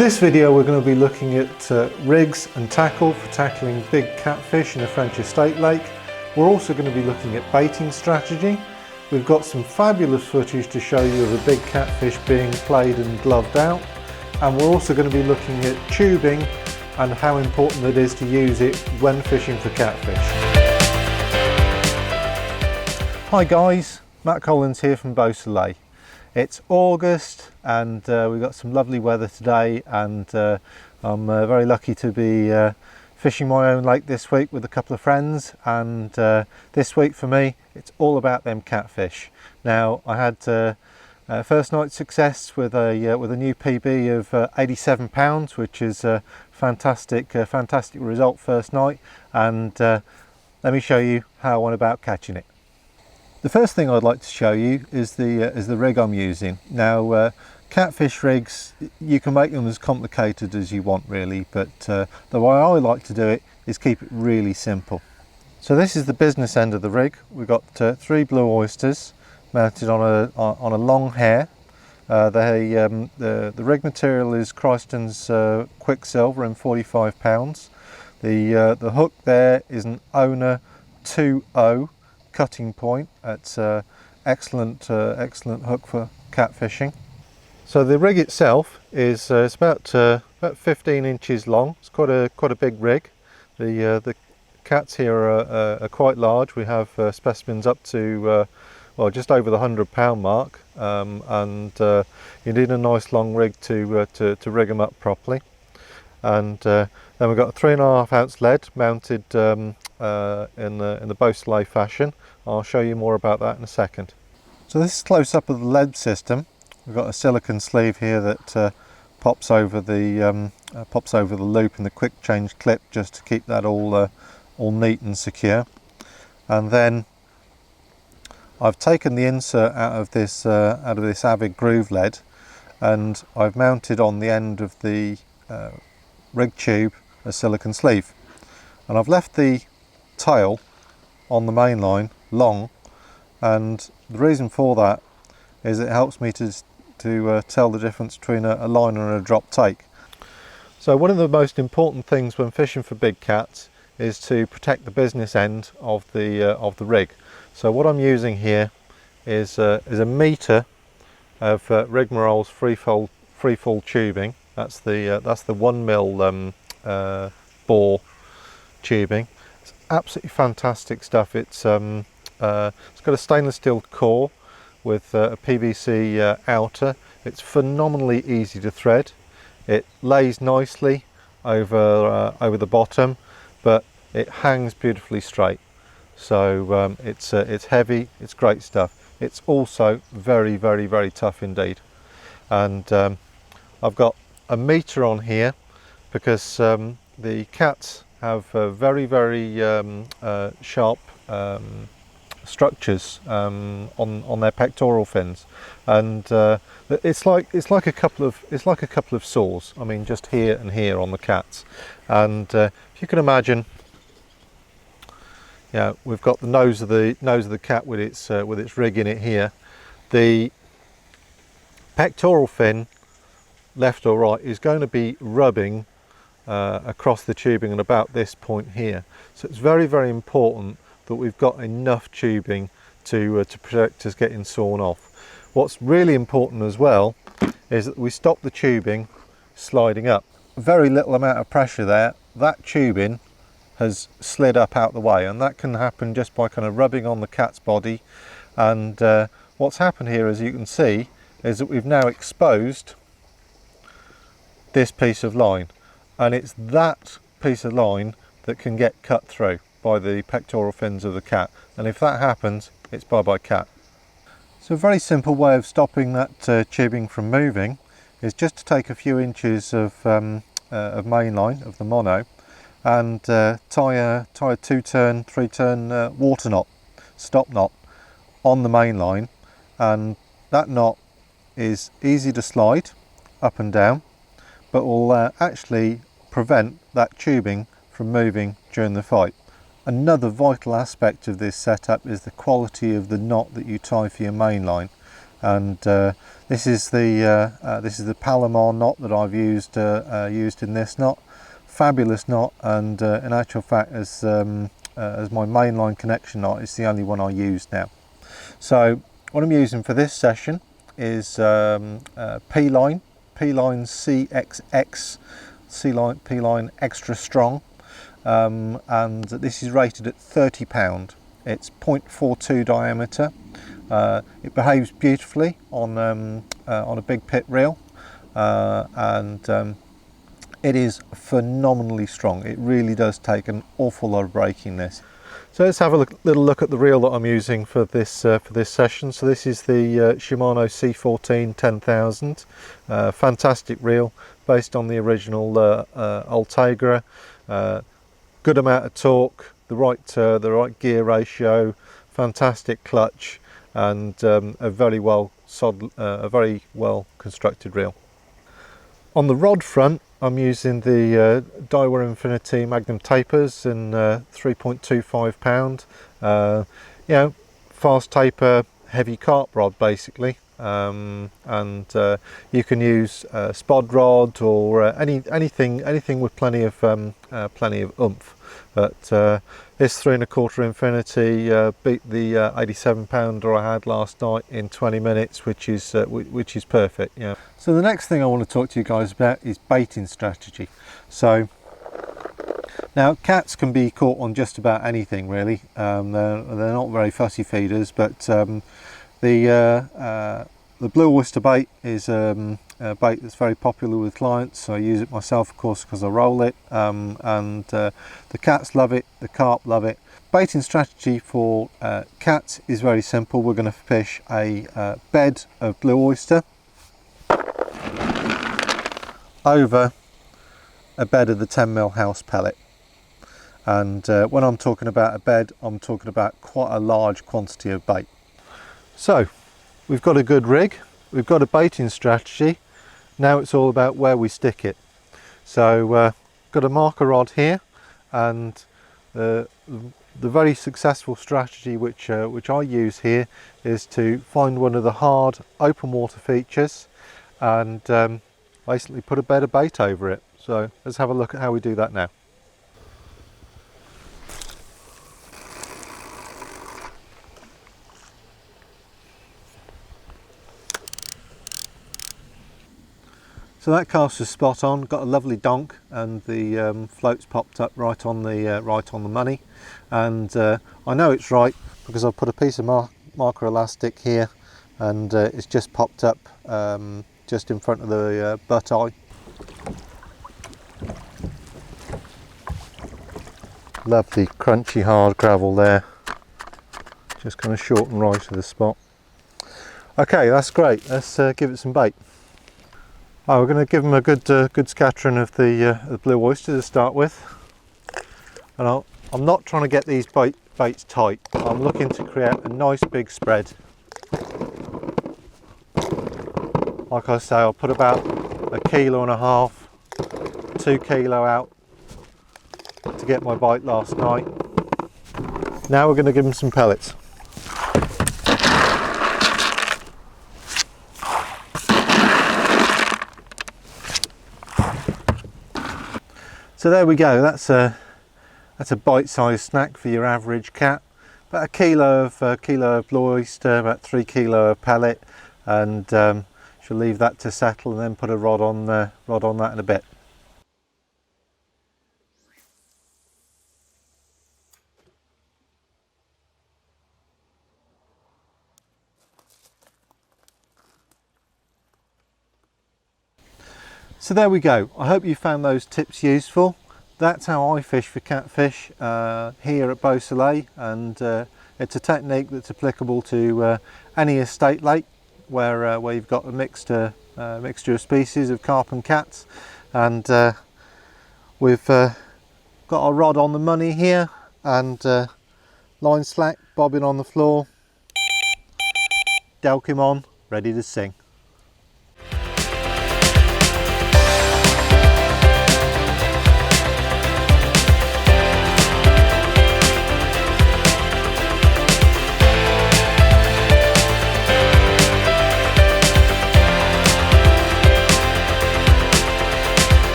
this video we're going to be looking at rigs and tackle for tackling big catfish in a French estate lake. We're also going to be looking at baiting strategy. We've got some fabulous footage to show you of a big catfish being played and gloved out, and we're also going to be looking at tubing and how important it is to use it when fishing for catfish. Hi guys, Matt Collins here from Beausoleil. It's August and we've got some lovely weather today, and I'm very lucky to be fishing my own lake this week with a couple of friends, and this week for me it's all about them catfish. Now I had first night success with a new PB of 87 pounds, which is a fantastic result first night, and let me show you how I went about catching it. The first thing I'd like to show you is the rig I'm using. Now catfish rigs, you can make them as complicated as you want really, but the way I like to do it is keep it really simple. So this is the business end of the rig. We've got 3 blue oysters mounted on a long hair. The rig material is Christen's Quicksilver in 45 pounds. The hook there is an Owner 2.0 cutting point. It's excellent hook for catfishing. So the rig itself is it's about 15 inches long. It's quite a big rig. The cats here are quite large. We have specimens up to well, just over the 100-pound mark, and you need a nice long rig to rig them up properly. And then we've got a 3.5 ounce lead mounted in the Beausoleil fashion. I'll show you more about that in a second. So this is close up of the lead system. We've got a silicone sleeve here that pops over the loop in the quick change clip, just to keep that all neat and secure. And then I've taken the insert out of this Avid groove lead, and I've mounted on the end of the rig tube a silicone sleeve, and I've left the tail on the main line long, and the reason for that is it helps me to tell the difference between a liner and a drop take. So one of the most important things when fishing for big cats is to protect the business end of the rig. So what I'm using here is a metre of Rigmarole's free-fall tubing. That's the 1mm bore tubing. It's absolutely fantastic stuff. It's got a stainless steel core with a PVC outer. It's phenomenally easy to thread. It lays nicely over the bottom, but it hangs beautifully straight. So it's heavy. It's great stuff. It's also very tough indeed. And I've got a metre on here because the cats have very sharp structures on their pectoral fins, and it's like a couple of saws. I mean, just here and here on the cats. And if you can imagine, yeah, we've got the nose of the cat with its rig in it here. The pectoral fin, left or right, is going to be rubbing across the tubing at about this point here. So it's very important that we've got enough tubing to protect us getting sawn off. What's really important as well is that we stop the tubing sliding up. Very little amount of pressure there. That tubing has slid up out the way, and that can happen just by kind of rubbing on the cat's body. And what's happened here, as you can see, is that we've now exposed this piece of line, and it's that piece of line that can get cut through by the pectoral fins of the cat, and if that happens, it's bye cat. So a very simple way of stopping that tubing from moving is just to take a few inches of main line of the mono and tie a 2-turn, 3-turn water knot, stop knot, on the main line, and that knot is easy to slide up and down, but will actually prevent that tubing from moving during the fight. Another vital aspect of this setup is the quality of the knot that you tie for your main line. and this is the Palomar knot that I've used in this knot. Fabulous knot, and in actual fact, as my mainline connection knot, it's the only one I use now. So what I'm using for this session is P-line CXX, P-line extra strong, and this is rated at £30. It's 0.42 diameter. It behaves beautifully on a big pit reel, and it is phenomenally strong. It really does take an awful lot of breaking this. So let's have a little look at the reel that I'm using for this session. So this is the Shimano C14 10,000. Fantastic reel, based on the original Ultegra. Good amount of torque, the right gear ratio, fantastic clutch, and a very well constructed reel. On the rod front, I'm using the Daiwa Infinity Magnum tapers in 3.25 pound. You know, fast taper, heavy carp rod basically, and you can use spod rod or anything with plenty of oomph. But this 3.25 Infinity beat the 87 pounder I had last night in 20 minutes, which is perfect. Yeah. So the next thing I want to talk to you guys about is baiting strategy. So now, cats can be caught on just about anything really. They're not very fussy feeders, but the blue oyster bait is a bait that's very popular with clients. So I use it myself, of course, because I roll it, and the cats love it, the carp love it. Baiting strategy for cats is very simple. We're going to fish a bed of blue oyster over a bed of the 10mm house pellet. And when I'm talking about a bed, I'm talking about quite a large quantity of bait. So we've got a good rig, we've got a baiting strategy. Now it's all about where we stick it. So got a marker rod here, and the very successful strategy which I use here is to find one of the hard open water features and basically put a bed of bait over it. So let's have a look at how we do that now. So that cast is spot on, got a lovely donk, and the floats popped up right on the money, and I know it's right because I've put a piece of marker elastic here, and it's just popped up just in front of the butt eye. Lovely crunchy hard gravel there, just kind of short and right of the spot. Okay, that's great. Let's give it some bait. Oh, we're going to give them a good scattering of the blue oyster to start with, and I'm not trying to get these baits tight. I'm looking to create a nice big spread. Like I say, I'll put about 1.5 kilos, 2 kilo out to get my bite last night. Now we're going to give them some pellets. So there we go. That's a bite-sized snack for your average cat. About a kilo of blue oyster, about 3 kilo of pellet, and she'll leave that to settle and then put a rod on that in a bit. So there we go. I hope you found those tips useful. That's how I fish for catfish here at Beausoleil, and it's a technique that's applicable to any estate lake where you've got a mixture of species of carp and cats. And we've got our rod on the money here, and line slack, bobbing on the floor, delk him on, ready to sing.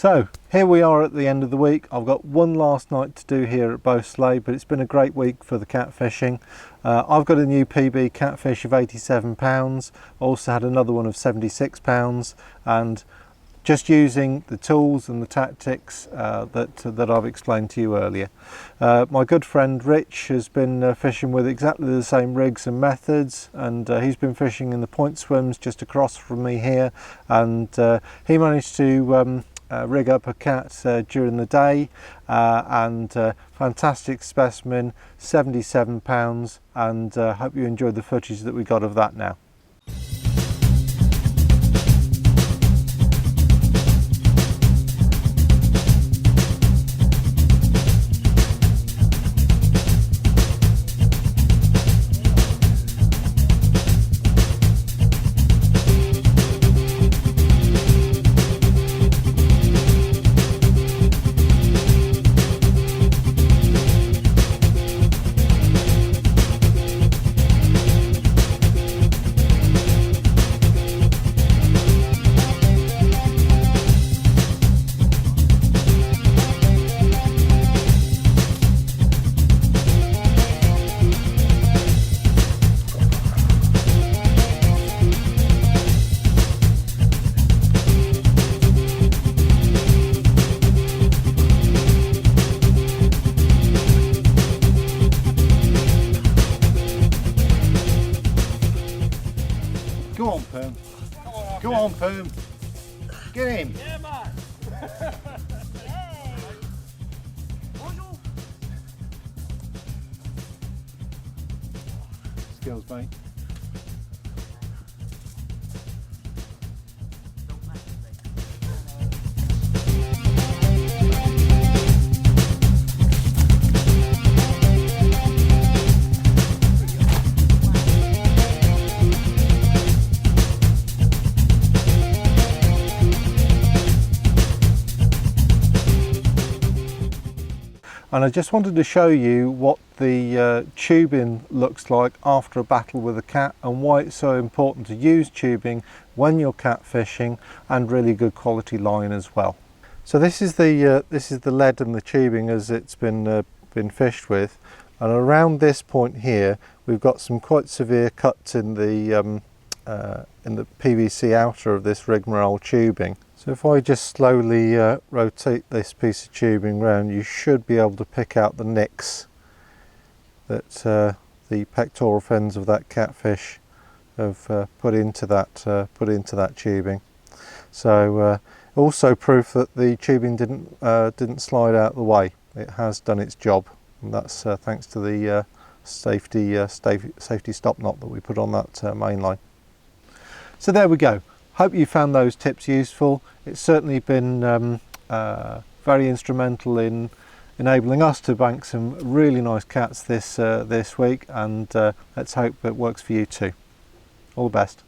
So here we are at the end of the week. I've got one last night to do here at Beausoleil, but it's been a great week for the catfishing. I've got a new PB catfish of 87 pounds. Also had another one of 76 pounds, and just using the tools and the tactics that I've explained to you earlier. My good friend Rich has been fishing with exactly the same rigs and methods, and he's been fishing in the point swims just across from me here, and he managed to rig up a cat during the day, and fantastic specimen, 77 pounds, and hope you enjoyed the footage that we got of that now. Go on, Perm. Go on, Perm. Get in. Yeah, man. Hey. Bonjour. Skills, mate. And I just wanted to show you what the tubing looks like after a battle with a cat, and why it's so important to use tubing when you're catfishing, and really good quality line as well. So this is the lead and the tubing as it's been fished with, and around this point here we've got some quite severe cuts in the PVC outer of this rigmarole tubing. So if I just slowly rotate this piece of tubing round, you should be able to pick out the nicks that the pectoral fins of that catfish have put into that tubing. So also proof that the tubing didn't slide out the way. It has done its job, and that's thanks to the safety stop knot that we put on that main line. So there we go. Hope you found those tips useful. It's certainly been very instrumental in enabling us to bank some really nice cats this week, and let's hope it works for you too. All the best.